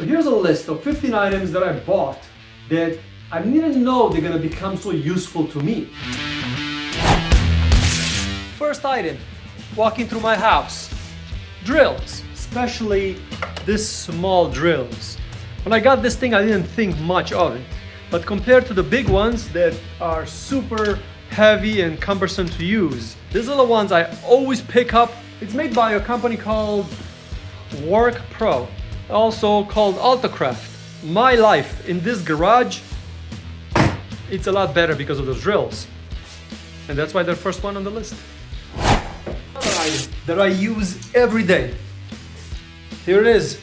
here's a list of 15 items that I bought that I didn't know they're gonna become so useful to me. First item, walking through my house. Drills, especially this small drills. When I got this thing, I didn't think much of it. But compared to the big ones that are super heavy and cumbersome to use, these little ones I always pick up. It's made by a company called Work Pro, also called Altacraft. My life in this garage, it's a lot better because of those drills. And that's why they're first one on the list. Another item that I use every day. Here it is.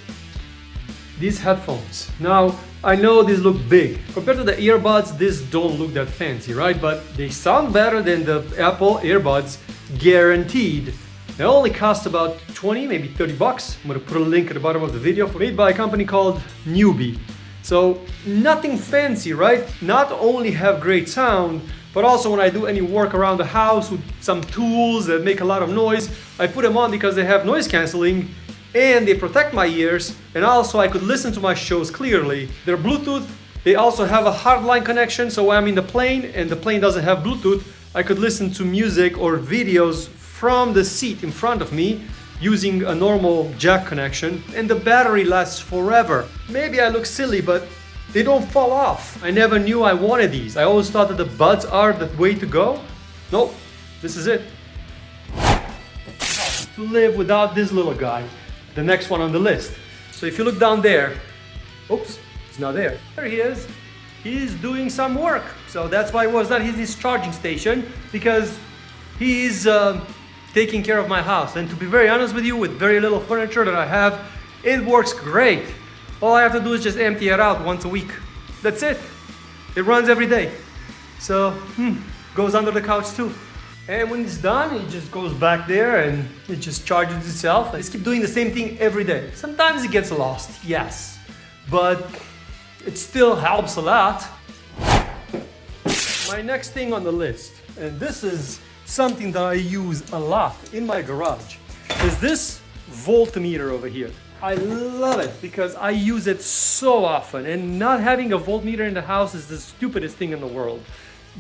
These headphones. Now, I know these look big. Compared to the earbuds, these don't look that fancy, right? But they sound better than the Apple earbuds, guaranteed. They only cost about 20, maybe 30 bucks. I'm gonna put a link at the bottom of the video. Made by a company called Newbie. So nothing fancy, right? Not only have great sound, but also when I do any work around the house with some tools that make a lot of noise, I put them on because they have noise canceling and they protect my ears, and also I could listen to my shows clearly. They're Bluetooth. They also have a hardline connection, so when I'm in the plane and the plane doesn't have Bluetooth, I could listen to music or videos from the seat in front of me using a normal jack connection, and the battery lasts forever. Maybe I look silly, but they don't fall off. I never knew I wanted these. I always thought that the buds are the way to go. Nope, this is it. To live without this little guy, the next one on the list. So if you look down there, oops, he's not there. There he is. He's doing some work. So that's why it was not his charging station, because he's taking care of my house. And to be very honest with you, with very little furniture that I have, it works great. All I have to do is just empty it out once a week. That's it. It runs every day. So, goes under the couch too. And when it's done, it just goes back there and it just charges itself. I just keep doing the same thing every day. Sometimes it gets lost, yes, but it still helps a lot. My next thing on the list, and this is something that I use a lot in my garage, is this voltmeter over here. I love it because I use it so often, and not having a voltmeter in the house is the stupidest thing in the world.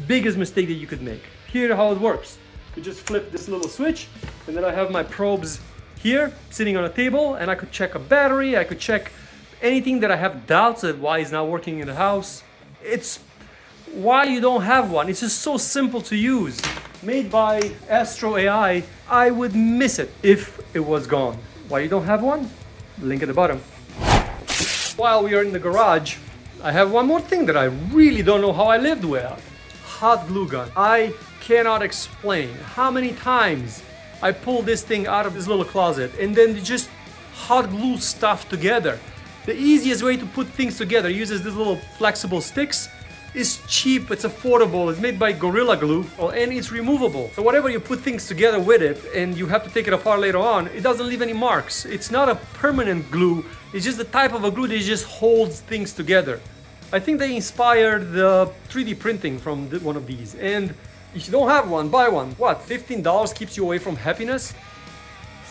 Biggest mistake that you could make. Here how it works. You just flip this little switch, and then I have my probes here sitting on a table, and I could check a battery, I could check anything that I have doubts of why it's not working in the house. It's why you don't have one. It's just so simple to use. Made by Astro AI. I would miss it if it was gone. Why you don't have one? Link at the bottom. While we are in the garage, I have one more thing that I really don't know how I lived without. Hot glue gun. I cannot explain how many times I pull this thing out of this little closet and then just hot glue stuff together. The easiest way to put things together uses these little flexible sticks. It's cheap, it's affordable, it's made by Gorilla Glue, and it's removable. So whatever you put things together with it and you have to take it apart later on, it doesn't leave any marks. It's not a permanent glue, it's just the type of a glue that just holds things together. I think they inspired the 3D printing from one of these. And if you don't have one, buy one. What, $15 keeps you away from happiness?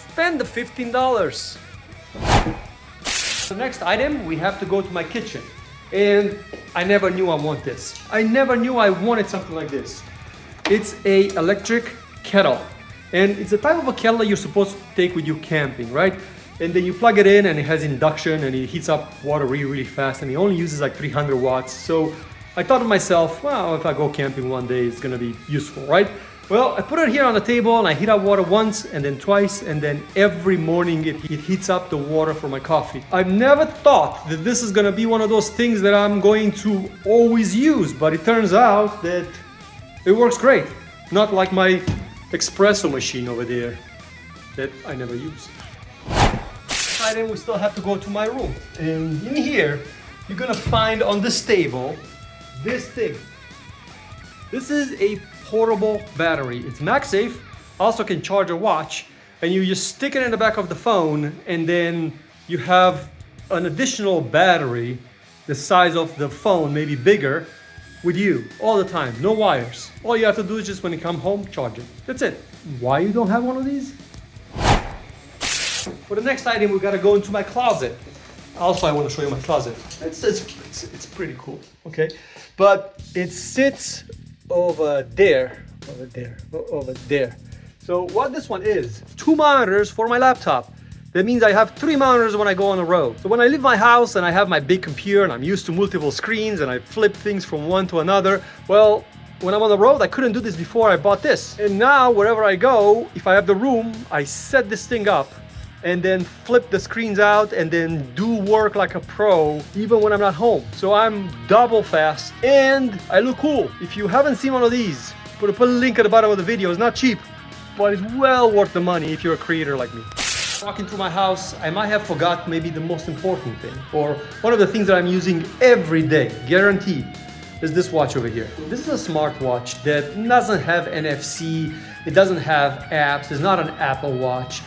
Spend the $15. The next item, we have to go to my kitchen. And I never knew I want this. I never knew I wanted something like this. It's a electric kettle. And it's a type of a kettle that you're supposed to take with you camping, right? And then you plug it in and it has induction and it heats up water really, really fast, and it only uses like 300 watts. So I thought to myself, well, if I go camping one day, it's gonna be useful, right? Well, I put it here on the table and I heat up water once and then twice, and then every morning it heats up the water for my coffee. I've never thought that this is gonna be one of those things that I'm going to always use, but it turns out that it works great. Not like my espresso machine over there that I never use. And then we still have to go to my room. And in here, you're gonna find on this table this thing. This is a portable battery. It's MagSafe, also can charge a watch, and you just stick it in the back of the phone, and then you have an additional battery the size of the phone, maybe bigger, with you all the time. No wires. All you have to do is just when you come home, charge it. That's it. Why you don't have one of these? For the next item, we gotta go into my closet. Also, I want to show you my closet. It's pretty cool, okay? But it sits over there. So what this one is, 2 monitors for my laptop. That means I have 3 monitors when I go on the road. So when I leave my house and I have my big computer and I'm used to multiple screens and I flip things from one to another, well, when I'm on the road, I couldn't do this before I bought this. And now wherever I go, if I have the room, I set this thing up and then flip the screens out and then do work like a pro even when I'm not home. So I'm double fast and I look cool. If you haven't seen one of these, put a link at the bottom of the video. It's not cheap, but it's well worth the money if you're a creator like me. Walking through my house, I might have forgot maybe the most important thing, or one of the things that I'm using every day, guaranteed, is this watch over here. This is a smartwatch that doesn't have NFC, it doesn't have apps, it's not an Apple Watch,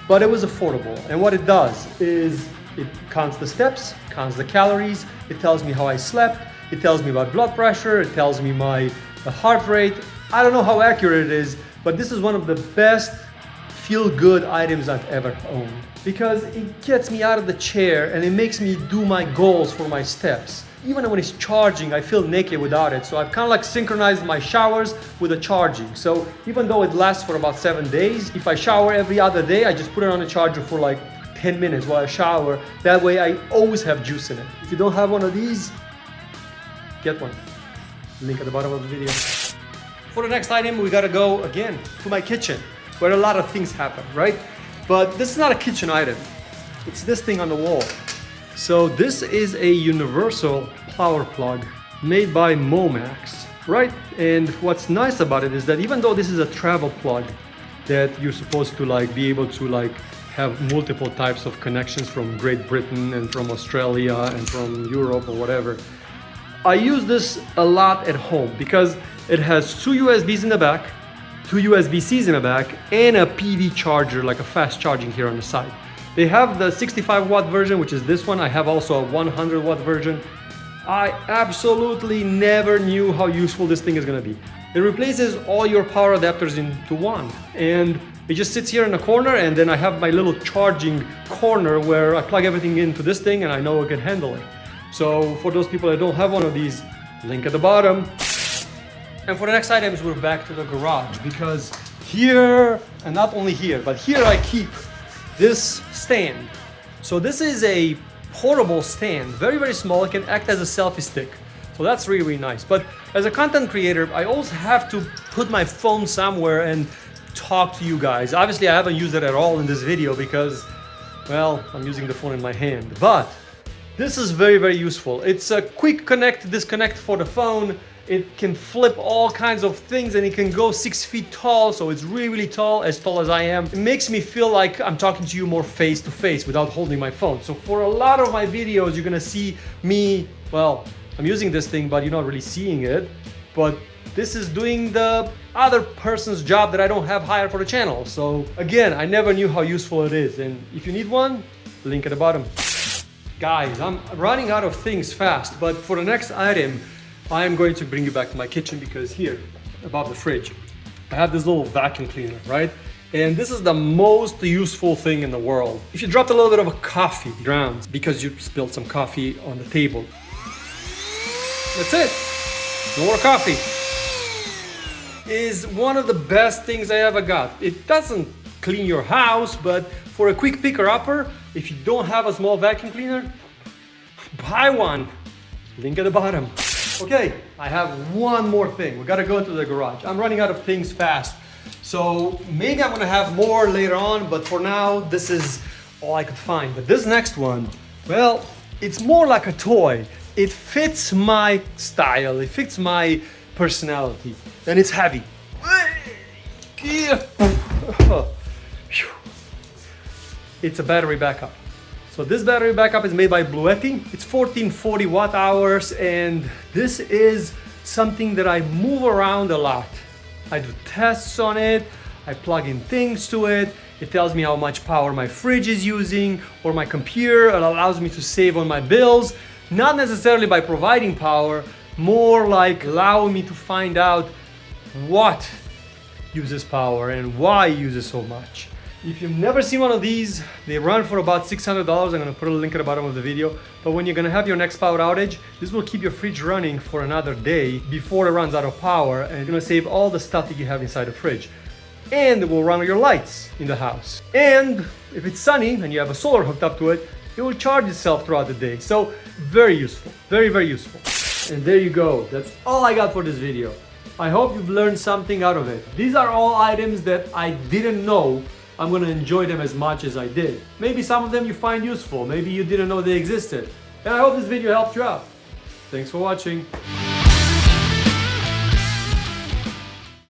but it was affordable. And what it does is it counts the steps, counts the calories, it tells me how I slept, it tells me about blood pressure, it tells me my heart rate. I don't know how accurate it is, but this is one of the best feel-good items I've ever owned, because it gets me out of the chair and it makes me do my goals for my steps. Even when it's charging, I feel naked without it. So I've kind of like synchronized my showers with the charging. So even though it lasts for about 7 days, if I shower every other day, I just put it on the charger for like 10 minutes while I shower. That way I always have juice in it. If you don't have one of these, get one. Link at the bottom of the video. For the next item, we gotta go again to my kitchen, where a lot of things happen, right? But this is not a kitchen item. It's this thing on the wall. So this is a universal power plug made by Momax, right? And what's nice about it is that even though this is a travel plug that you're supposed to like be able to like have multiple types of connections from Great Britain and from Australia and from Europe or whatever, I use this a lot at home because it has 2 USBs in the back, 2 USB-Cs in the back, and a PV charger, like a fast charging here on the side. They have the 65 watt version, which is this one. I have also a 100 watt version. I absolutely never knew how useful this thing is gonna be. It replaces all your power adapters into one. And it just sits here in the corner, and then I have my little charging corner where I plug everything into this thing and I know it can handle it. So for those people that don't have one of these, link at the bottom. And for the next items, we're back to the garage, because here, and not only here, but here I keep this stand. So this is a portable stand, very, very small. It can act as a selfie stick. So that's really, really nice. But as a content creator, I also have to put my phone somewhere and talk to you guys. Obviously, I haven't used it at all in this video because, well, I'm using the phone in my hand. But this is very, very useful. It's a quick connect, disconnect for the phone. It can flip all kinds of things and it can go 6 feet tall. So it's really, really tall as I am. It makes me feel like I'm talking to you more face to face without holding my phone. So for a lot of my videos, you're gonna see me, well, I'm using this thing, but you're not really seeing it. But this is doing the other person's job that I don't have hired for the channel. So again, I never knew how useful it is. And if you need one, link at the bottom. Guys, I'm running out of things fast, but for the next item, I am going to bring you back to my kitchen, because here, above the fridge, I have this little vacuum cleaner, right? And this is the most useful thing in the world. If you dropped a little bit of a coffee ground because you spilled some coffee on the table, that's it. No more coffee. Is one of the best things I ever got. It doesn't clean your house, but for a quick picker-upper, if you don't have a small vacuum cleaner, buy one. Link at the bottom. Okay, I have one more thing. We gotta go into the garage. I'm running out of things fast. So maybe I'm gonna have more later on, but for now, this is all I could find. But this next one, well, it's more like a toy. It fits my style, it fits my personality, and it's heavy. It's a battery backup. So this battery backup is made by Bluetti. It's 1440 watt hours, and this is something that I move around a lot. I do tests on it, I plug in things to it. It tells me how much power my fridge is using or my computer. It allows me to save on my bills. Not necessarily by providing power, more like allowing me to find out what uses power and why it uses so much. If you've never seen one of these, they run for about $600. I'm gonna put a link at the bottom of the video. But when you're gonna have your next power outage, this will keep your fridge running for another day before it runs out of power, and it's gonna save all the stuff that you have inside the fridge. And it will run your lights in the house. And if it's sunny and you have a solar hooked up to it, it will charge itself throughout the day. So very useful, very, very useful. And there you go. That's all I got for this video. I hope you've learned something out of it. These are all items that I didn't know. I'm gonna enjoy them as much as I did. Maybe some of them you find useful. Maybe you didn't know they existed. And I hope this video helped you out. Thanks for watching.